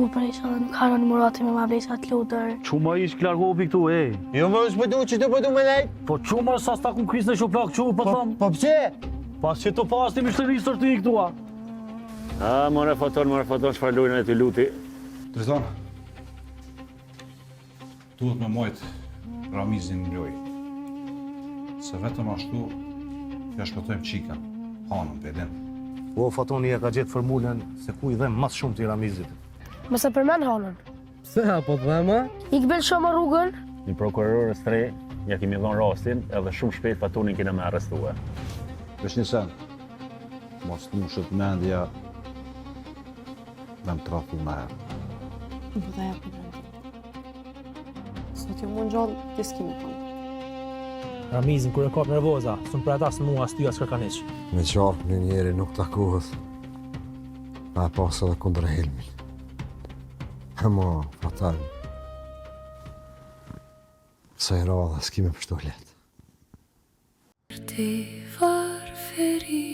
mu për isha dhe nuk haron murati me ma blejsa të lutër. Quma ish klargohi këtu, e? Jo më është pëtu që të pëtu me lejt. Po quma sa sta ku krisë në shoplak, që po thëmë? Po pse? Pas që të pas të mishtëri sërti i këtua. More foton, çfarë lojnë e të luti. Trizon, duhet me mojt Ramizin në loj. Se vetëm ashtu, ja shpëtojmë qika, hanën, pedin. O, Fatoni e ka gjetë formulën se ku i dhem mas shumë të Ramizit. Mëse përmen hanën. Pse apo të dhema? I këbel shumë rrugën. Një prokurorës tre, ja kemi dhonë rastin, edhe shumë shpejt Fatonin kena me arrestua. Vesh një sen, mos të mushët mendja, me më tratu me herë. Më dhe ja për rëndi. Sot jo mund gjallë, të s'ki me tonë. Ramizin kur e kap nervoza, s'un për ata s'mua as ty as kërkaniq. Me qartë një njeri nuk takohet. Pa e pas edhe kundër Helmin. Mo, fatal. Sa i radha s'ki me pështu letë. Ti varferi